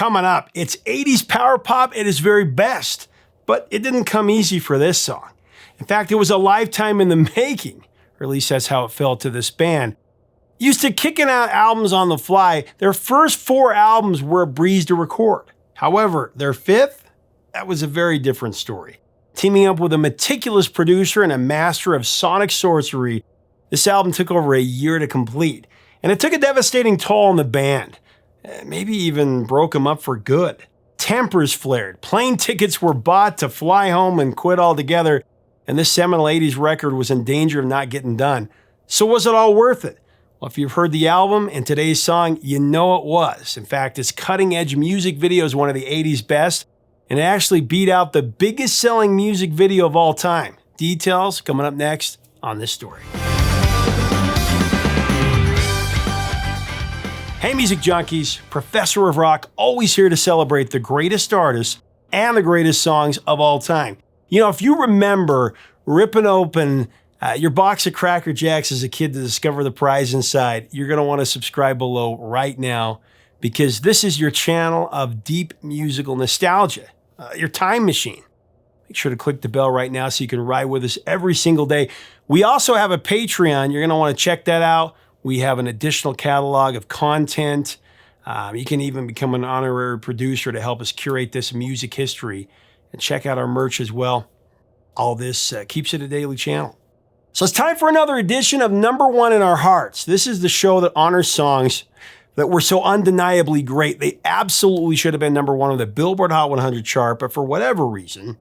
Coming up, it's 80s power pop at its very best, but it didn't come easy for this song. In fact, it was a lifetime in the making, or at least that's how it felt to this band. Used to kicking out albums on the fly, their first 4 albums were a breeze to record. However, their 5th, that was a very different story. Teaming up with a meticulous producer and a master of sonic sorcery, this album took over a year to complete, and it took a devastating toll on the band. Maybe even broke them up for good. Tempers flared, plane tickets were bought to fly home and quit altogether, and this seminal 80s record was in danger of not getting done. So was it all worth it? Well, if you've heard the album and today's song, you know it was. In fact, its cutting-edge music video is one of the 80s best, and it actually beat out the biggest selling music video of all time. Details coming up next on this story. Hey music junkies, Professor of Rock, always here to celebrate the greatest artists and the greatest songs of all time. You know, if you remember ripping open your box of Cracker Jacks as a kid to discover the prize inside, you're going to want to subscribe below right now, because this is your channel of deep musical nostalgia, your time machine. Make sure to click the bell right now so you can ride with us every single day. We also have a Patreon. You're going to want to check that out. We have an additional catalog of content. You can even become an honorary producer to help us curate this music history, and check out our merch as well. All this keeps it a daily channel. So it's time for another edition of Number One in Our Hearts. This is the show that honors songs that were so undeniably great. They absolutely should have been number one on the Billboard Hot 100 chart, but for whatever reason,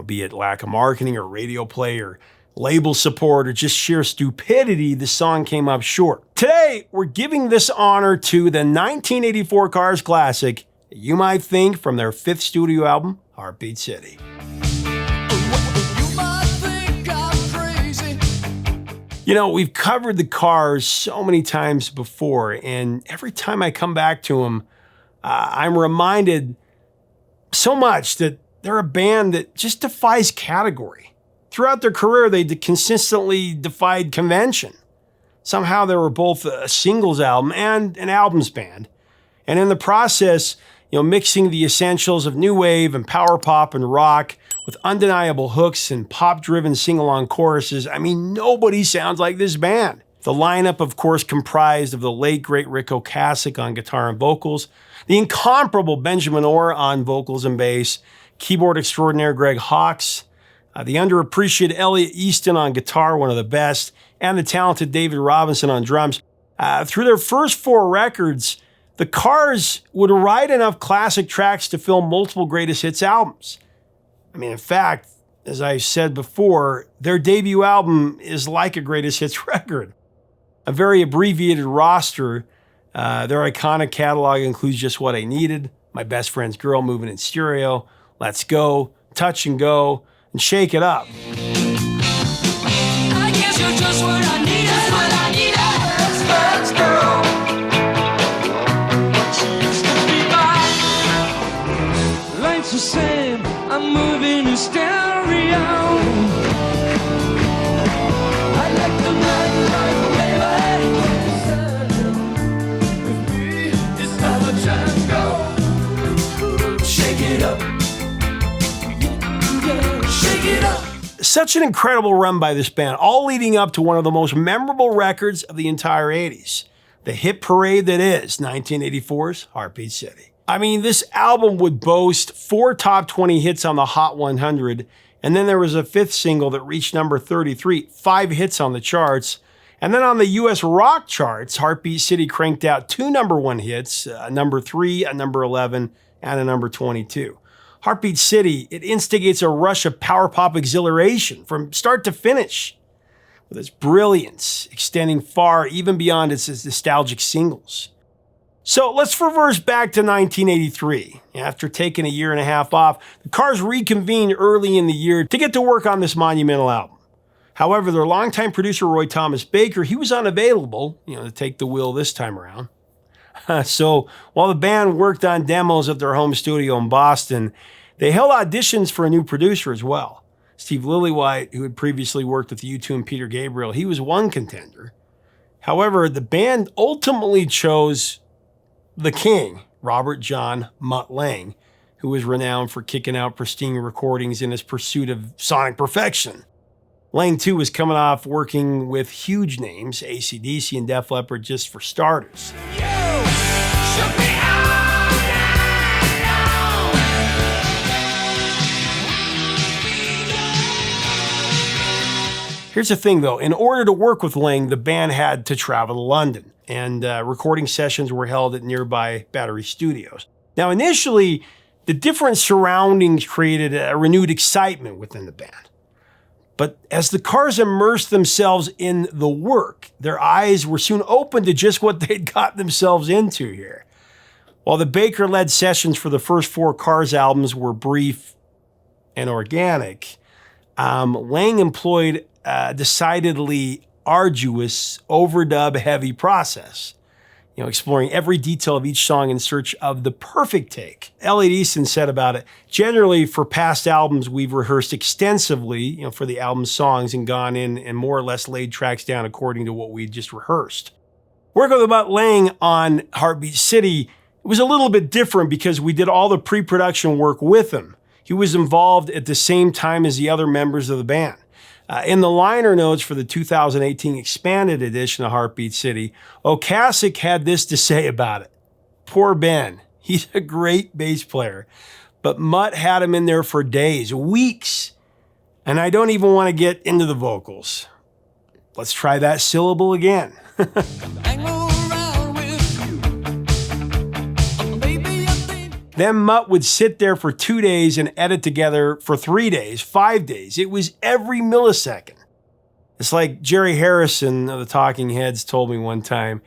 be it lack of marketing or radio play or label support or just sheer stupidity, the song came up short. Today, we're giving this honor to the 1984 Cars classic, you might think, from their 5th studio album, Heartbeat City. You know, we've covered the Cars so many times before, and every time I come back to them, I'm reminded so much that they're a band that just defies category. Throughout their career, they consistently defied convention. Somehow they were both a singles album and an albums band. And in the process, mixing the essentials of new wave and power pop and rock with undeniable hooks and pop-driven sing-along choruses. I mean, nobody sounds like this band. The lineup, of course, comprised of the late, great Rick Ocasek on guitar and vocals, the incomparable Benjamin Orr on vocals and bass, keyboard extraordinaire Greg Hawkes, the underappreciated Elliot Easton on guitar, one of the best, and the talented David Robinson on drums. Through their first 4 records, the Cars would write enough classic tracks to fill multiple greatest hits albums. I mean, in fact, as I said before, their debut album is like a greatest hits record. A very abbreviated roster. Their iconic catalog includes Just What I Needed, My Best Friend's Girl, Moving in Stereo, Let's Go, Touch and Go, and Shake It Up. I guess you're just what I need. Just what I need. Let's go. Life's the same. I'm moving in stereo. I like the night, baby. With me, it's never tango. Shake it up. Shake it up. Such an incredible run by this band, all leading up to one of the most memorable records of the entire 80s. The hit parade that is 1984's Heartbeat City. I mean, this album would boast 4 top 20 hits on the Hot 100, and then there was a 5th single that reached number 33, 5 hits on the charts. And then on the US rock charts, Heartbeat City cranked out 2 number 1 hits, a number 3, a number 11, and a number 22. Heartbeat City, it instigates a rush of power pop exhilaration from start to finish, with its brilliance extending far even beyond its nostalgic singles. So let's reverse back to 1983. After taking a year and a half off, the Cars reconvened early in the year to get to work on this monumental album. However, their longtime producer, Roy Thomas Baker, he was unavailable, to take the wheel this time around. So while the band worked on demos at their home studio in Boston, they held auditions for a new producer as well. Steve Lillywhite, who had previously worked with U2 and Peter Gabriel, he was one contender. However, the band ultimately chose the king, Robert John Mutt Lang, who was renowned for kicking out pristine recordings in his pursuit of sonic perfection. Lang, too, was coming off working with huge names, AC/DC and Def Leppard, just for starters. Here's the thing, though. In order to work with Lang, the band had to travel to London, and recording sessions were held at nearby Battery Studios. Now, initially, the different surroundings created a renewed excitement within the band. But as the Cars immersed themselves in the work, their eyes were soon open to just what they'd got themselves into here. While the Baker-led sessions for the first 4 Cars albums were brief and organic, Lang employed a decidedly arduous, overdub-heavy process, exploring every detail of each song in search of the perfect take. Elliot Easton said about it, "Generally, for past albums, we've rehearsed extensively, for the album's songs and gone in and more or less laid tracks down according to what we just rehearsed. Working with Mutt Lang on Heartbeat City was a little bit different because we did all the pre-production work with him. He was involved at the same time as the other members of the band. In the liner notes for the 2018 expanded edition of Heartbeat City, Ocasek had this to say about it. Poor Ben. He's a great bass player, but Mutt had him in there for days, weeks, and I don't even want to get into the vocals. Let's try that syllable again." Then Mutt would sit there for 2 days and edit together for 3 days, 5 days. It was every millisecond. It's like Jerry Harrison of the Talking Heads told me one time.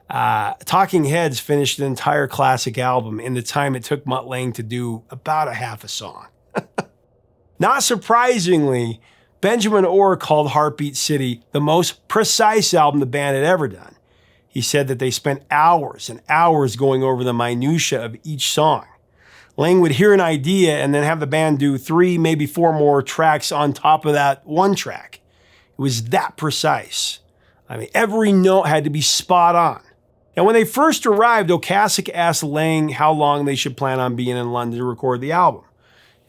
Talking Heads finished an entire classic album in the time it took Mutt Lang to do about a half a song. Not surprisingly, Benjamin Orr called Heartbeat City the most precise album the band had ever done. He said that they spent hours and hours going over the minutia of each song. Lang would hear an idea and then have the band do 3, maybe 4 more tracks on top of that one track. It was that precise. Every note had to be spot on. And when they first arrived, Ocasek asked Lang how long they should plan on being in London to record the album.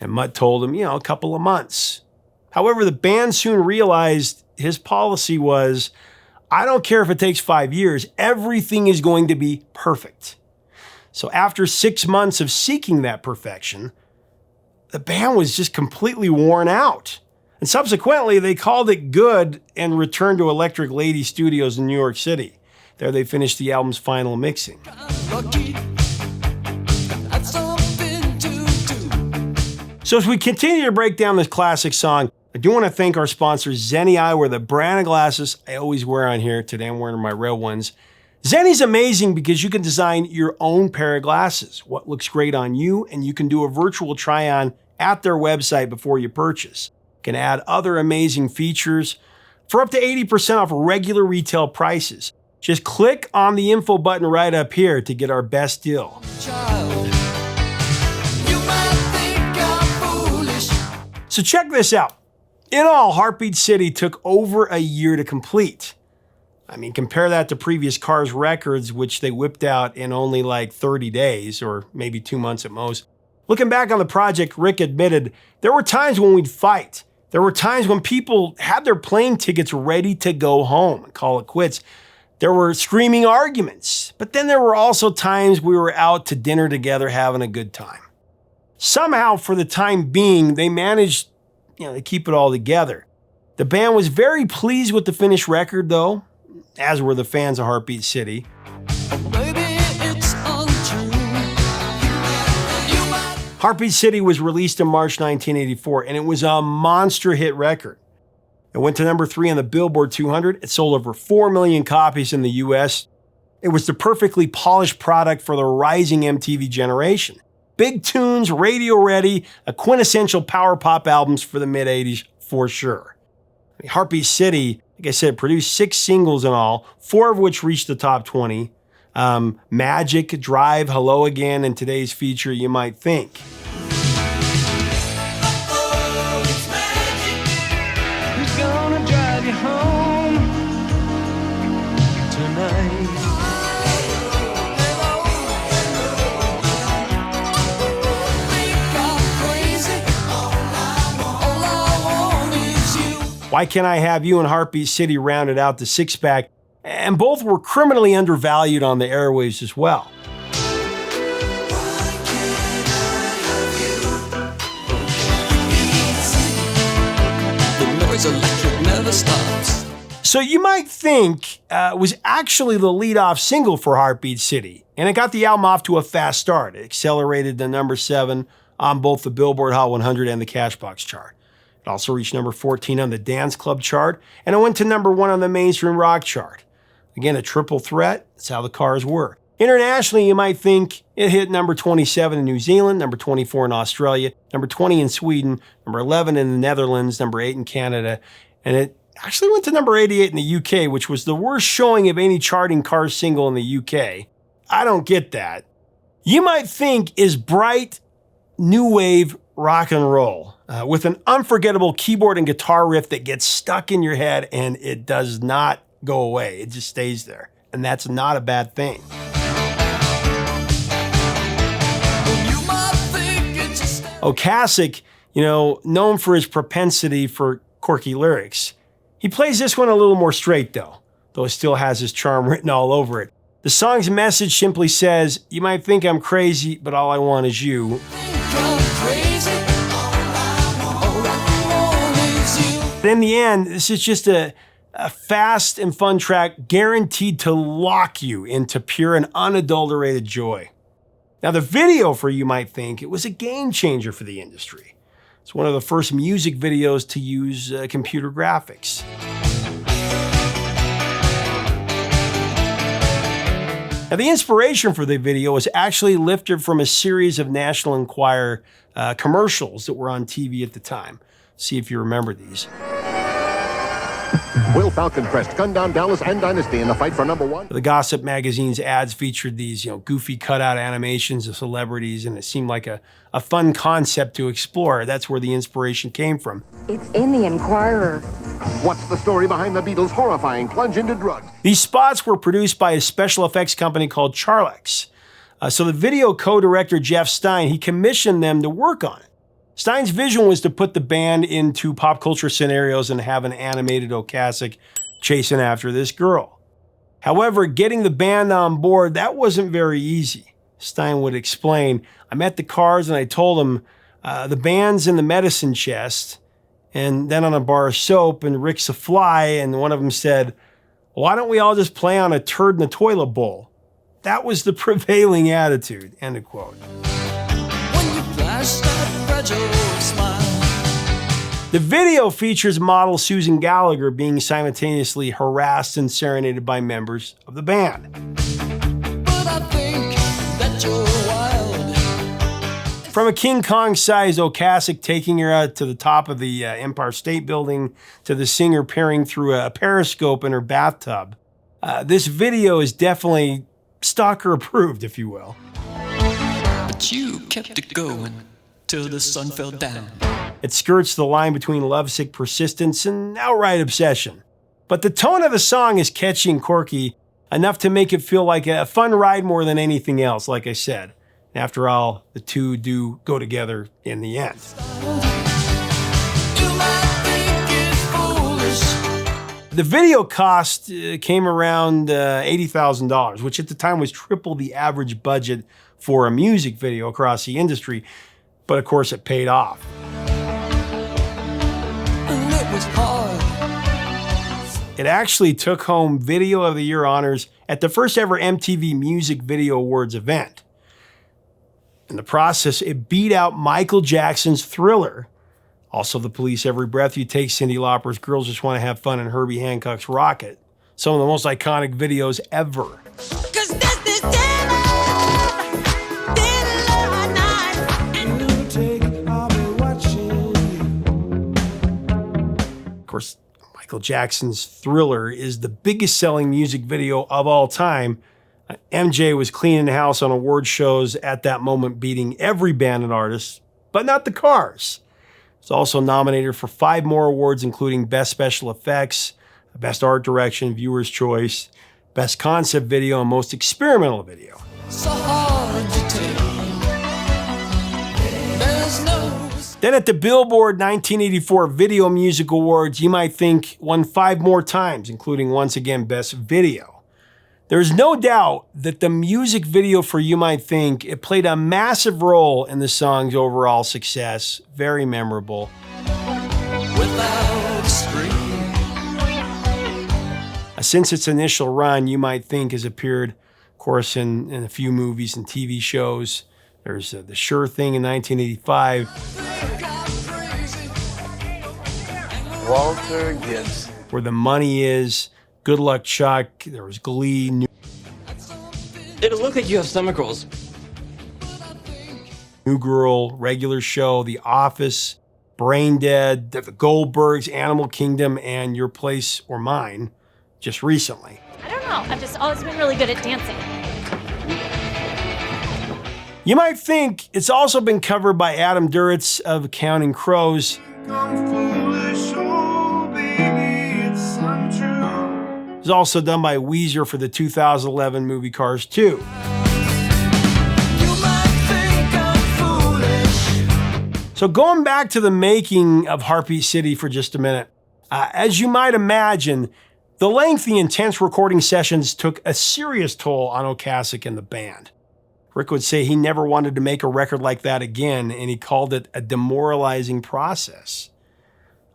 And Mutt told him, a couple of months. However, the band soon realized his policy was, I don't care if it takes 5 years, everything is going to be perfect. So after 6 months of seeking that perfection, the band was just completely worn out. And subsequently, they called it good and returned to Electric Lady Studios in New York City. There they finished the album's final mixing. So as we continue to break down this classic song, I do want to thank our sponsor, Zenni Eyewear, the brand of glasses I always wear on here. Today I'm wearing my red ones. Zenni's amazing because you can design your own pair of glasses, what looks great on you, and you can do a virtual try-on at their website before you purchase. You can add other amazing features for up to 80% off regular retail prices. Just click on the info button right up here to get our best deal. So check this out. In all, Heartbeat City took over a year to complete. Compare that to previous Cars records, which they whipped out in only like 30 days or maybe 2 months at most. Looking back on the project, Rick admitted, there were times when we'd fight. There were times when people had their plane tickets ready to go home and call it quits. There were screaming arguments, but then there were also times we were out to dinner together having a good time. Somehow, for the time being, they managed to keep it all together. The band was very pleased with the finished record, though, as were the fans of Heartbeat City. Heartbeat City was released in March 1984, and it was a monster hit record. It went to number 3 on the Billboard 200. It sold over 4 million copies in the US. It was the perfectly polished product for the rising MTV generation. Big tunes, radio ready, a quintessential power pop albums for the mid-80s for sure. Heartbeat City, like I said, produced 6 singles in all, 4 of which reached the top 20. Magic, Drive, Hello Again, and today's feature, You Might Think. Why Can't I Have You and Heartbeat City rounded out the six-pack, and both were criminally undervalued on the airwaves as well. The noise electric never stops. So you might think it was actually the lead-off single for Heartbeat City, and it got the album off to a fast start. It accelerated to number 7 on both the Billboard Hot 100 and the Cashbox chart. It also reached number 14 on the Dance Club chart, and it went to number 1 on the Mainstream Rock chart. Again, a triple threat. That's how the Cars were. Internationally, you might think it hit number 27 in New Zealand, number 24 in Australia, number 20 in Sweden, number 11 in the Netherlands, number 8 in Canada, and it actually went to number 88 in the UK, which was the worst showing of any charting Cars single in the UK. I don't get that. You might think is bright, new wave rock and roll with an unforgettable keyboard and guitar riff that gets stuck in your head and it does not go away. It just stays there. And that's not a bad thing. Ocasek, known for his propensity for quirky lyrics. He plays this one a little more straight though it still has his charm written all over it. The song's message simply says, you might think I'm crazy, but all I want is you. But in the end, this is just a fast and fun track guaranteed to lock you into pure and unadulterated joy. Now the video for You Might Think, it was a game changer for the industry. It's one of the first music videos to use computer graphics. Now, the inspiration for the video was actually lifted from a series of National Enquirer commercials that were on TV at the time. See if you remember these. Will Falcon Crest gun down Dallas and Dynasty in the fight for number 1? The Gossip magazine's ads featured these, goofy cutout animations of celebrities, and it seemed like a fun concept to explore. That's where the inspiration came from. It's in the Enquirer. What's the story behind the Beatles' horrifying plunge into drugs? These spots were produced by a special effects company called Charlex. So the video co-director Jeff Stein, he commissioned them to work on it. Stein's vision was to put the band into pop culture scenarios and have an animated Ocasek chasing after this girl. However, getting the band on board, that wasn't very easy. Stein would explain, I met the Cars and I told them, the band's in the medicine chest, and then on a bar of soap, and Rick's a fly, and one of them said, why don't we all just play on a turd in the toilet bowl? That was the prevailing attitude, end of quote. When you flash that fragile smile. The video features model Susan Gallagher being simultaneously harassed and serenaded by members of the band. But I think that you're wild. From a King Kong-sized Ocasek taking her out to the top of the Empire State Building to the singer peering through a periscope in her bathtub, this video is definitely stalker approved, if you will. But you kept it going till the sun fell down. It skirts the line between lovesick persistence and outright obsession. But the tone of the song is catchy and quirky, enough to make it feel like a fun ride more than anything else, like I said. After all, the two do go together in the end. You might think it's foolish. The video cost came around $80,000, which at the time was triple the average budget for a music video across the industry. But of course, it paid off. And it was hard. It actually took home Video of the Year honors at the first ever MTV Music Video Awards event. In the process, it beat out Michael Jackson's Thriller, also The Police, Every Breath You Take, Cyndi Lauper's Girls Just Want to Have Fun, and Herbie Hancock's Rocket. Some of the most iconic videos ever. 'Cause this dinner at night. Of course, Michael Jackson's Thriller is the biggest selling music video of all time. MJ was cleaning house on award shows at that moment, beating every band and artist, but not the Cars. It's also nominated for 5 more awards, including Best Special Effects, Best Art Direction, Viewer's Choice, Best Concept Video, and Most Experimental Video. So hard to take. There's no Then at the Billboard 1984 Video Music Awards, You Might Think won 5 more times, including once again Best Video. There's no doubt that the music video for You Might Think, it played a massive role in the song's overall success. Very memorable. Without a scream. Since its initial run, You Might Think has appeared, of course, in a few movies and TV shows. There's The Sure Thing in 1985. Walter Gibbs. Where the Money Is, Good Luck Chuck. There was Glee, It'll look like you have stomach rolls. New Girl, Regular Show, The Office, Brain Dead, The Goldbergs, Animal Kingdom, and Your Place or Mine just recently. I don't know. I've just always been really good at dancing. You Might Think it's also been covered by Adam Duritz of Counting Crows. It's also done by Weezer for the 2011 movie Cars 2. So going back to the making of Heartbeat City for just a minute, as you might imagine, the lengthy, intense recording sessions took a serious toll on Ocasek and the band. Rick would say he never wanted to make a record like that again, and he called it a demoralizing process.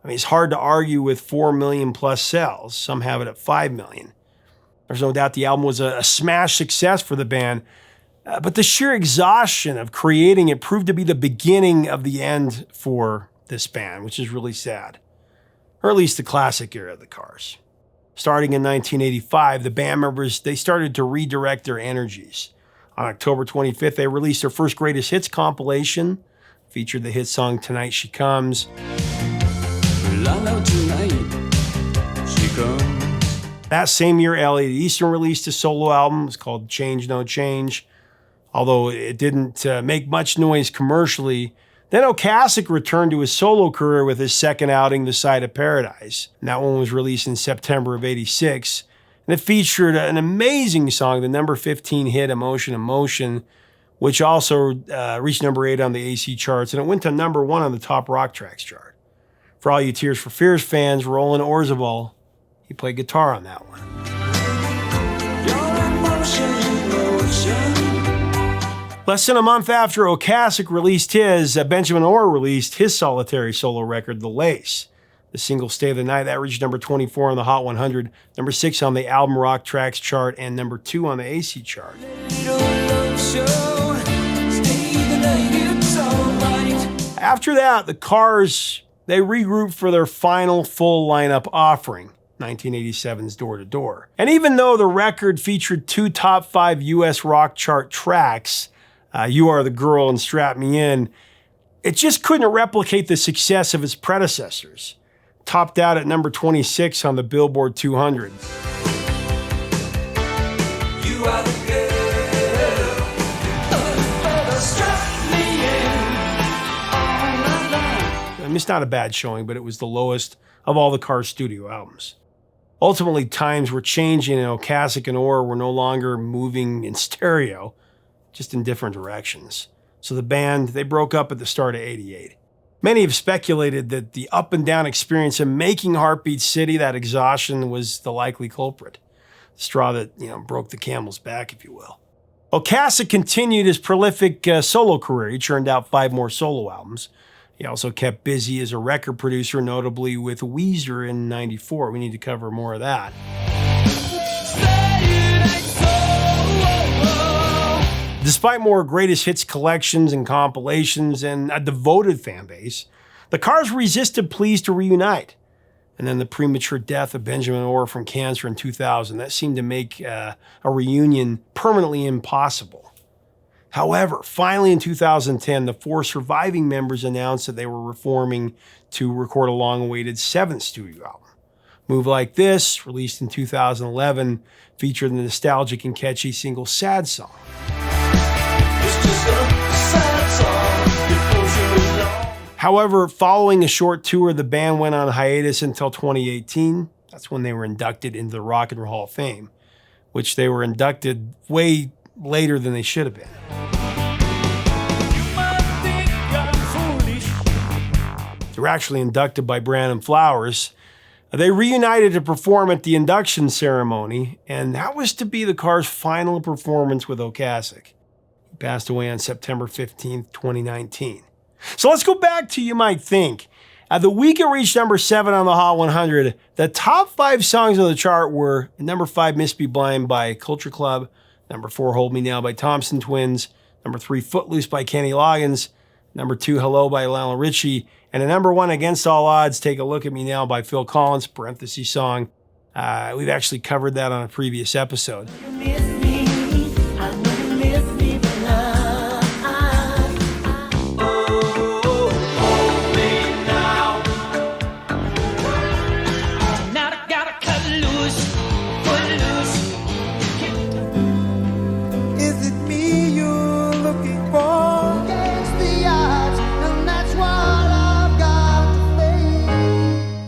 I mean, it's hard to argue with 4 million plus sales. Some have it at 5 million. There's no doubt the album was a smash success for the band, but the sheer exhaustion of creating it proved to be the beginning of the end for this band, which is really sad. Or at least the classic era of the Cars. Starting in 1985, the band members, they started to redirect their energies. On October 25th, they released their first greatest hits compilation, featured the hit song Tonight She Comes. That same year, Elliot Easton released a solo album. It's called Change No Change. Although it didn't make much noise commercially, then Ocasek returned to his solo career with his second outing, The Side of Paradise. And that one was released in September of '86. And it featured an amazing song, the number 15 hit Emotion Emotion, which also reached number 8 on the AC charts. And it went to number 1 on the top rock tracks chart. For all you Tears for Fears fans, Roland Orzabal, he played guitar on that one. Less than a month after Ocasek released his, Benjamin Orr released his solitary solo record, The Lace. The single Stay of the Night, that reached number 24 on the Hot 100, number 6 on the album rock tracks chart, and number 2 on the AC chart. After that, the Cars, they regrouped for their final full lineup offering, 1987's Door to Door. And even though the record featured 2 top 5 US rock chart tracks, You Are the Girl and Strap Me In, it just couldn't replicate the success of its predecessors. Topped out at number 26 on the Billboard 200. You are the girl, strap me in all night long. I mean, it's not a bad showing, but it was the lowest of all the Cars studio albums. Ultimately, times were changing and Ocasek and Orr were no longer moving in stereo, just in different directions. So the band, they broke up at the start of '88. Many have speculated that the up and down experience of making Heartbeat City, that exhaustion, was the likely culprit. The straw that, broke the camel's back, if you will. Ocasek continued his prolific solo career. He churned out 5 more solo albums. He also kept busy as a record producer, notably with Weezer in '94. We need to cover more of that. Despite more greatest hits collections and compilations and a devoted fan base, the Cars resisted pleas to reunite. And then the premature death of Benjamin Orr from cancer in 2000, that seemed to make a reunion permanently impossible. However, finally in 2010, the 4 surviving members announced that they were reforming to record a long-awaited 7th studio album. Move Like This, released in 2011, featured the nostalgic and catchy single Sad Song. However, following a short tour, the band went on hiatus until 2018. That's when they were inducted into the Rock and Roll Hall of Fame, which they were inducted way later than they should have been. were actually inducted by Brandon Flowers. They reunited to perform at the induction ceremony, and that was to be the Cars' final performance with Ocasek. He passed away on September 15th, 2019. So let's go back to You Might Think. The week it reached number 7 on the Hot 100, the top 5 songs on the chart were number 5, Miss Be Blind by Culture Club, number 4, Hold Me Now by Thompson Twins, number 3, Footloose by Kenny Loggins, number 2, Hello by Lionel Richie, and a number 1, Against All Odds, Take a Look at Me Now by Phil Collins, parenthesis song. We've actually covered that on a previous episode.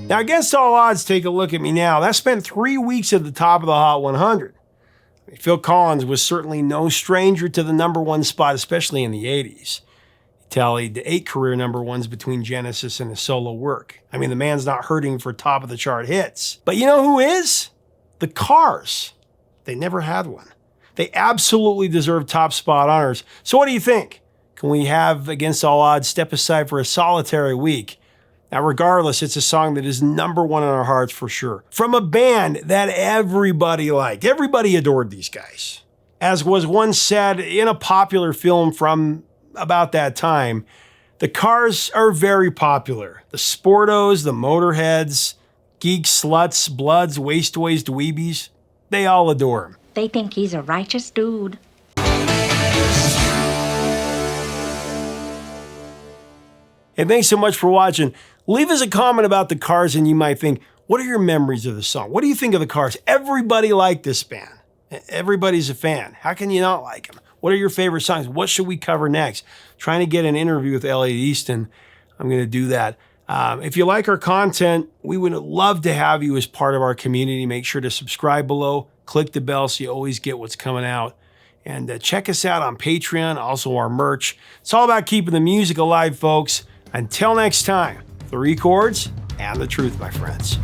Now, Against All Odds, Take a Look at Me Now. That spent 3 weeks at the top of the Hot 100. Phil Collins was certainly no stranger to the number 1 spot, especially in the 80s. He tallied 8 career number 1s between Genesis and his solo work. I mean, the man's not hurting for top of the chart hits. But you know who is? The Cars. They never had one. They absolutely deserve top spot honors. So what do you think? Can we have Against All Odds step aside for a solitary week? Now, regardless, it's a song that is number 1 in our hearts for sure. From a band that everybody liked. Everybody adored these guys. As was once said in a popular film from about that time, the Cars are very popular. The sportos, the motorheads, geeks, sluts, bloods, wastaways, dweebies, they all adore him. They think he's a righteous dude. And thanks so much for watching. Leave us a comment about the Cars, and You Might Think, what are your memories of the song? What do you think of the Cars? Everybody liked this band. Everybody's a fan. How can you not like them? What are your favorite songs? What should we cover next? Trying to get an interview with Elliot Easton. I'm going to do that. If you like our content, we would love to have you as part of our community. Make sure to subscribe below. Click the bell so you always get what's coming out. And check us out on Patreon, also our merch. It's all about keeping the music alive, folks. Until next time, 3 chords and the truth, my friends.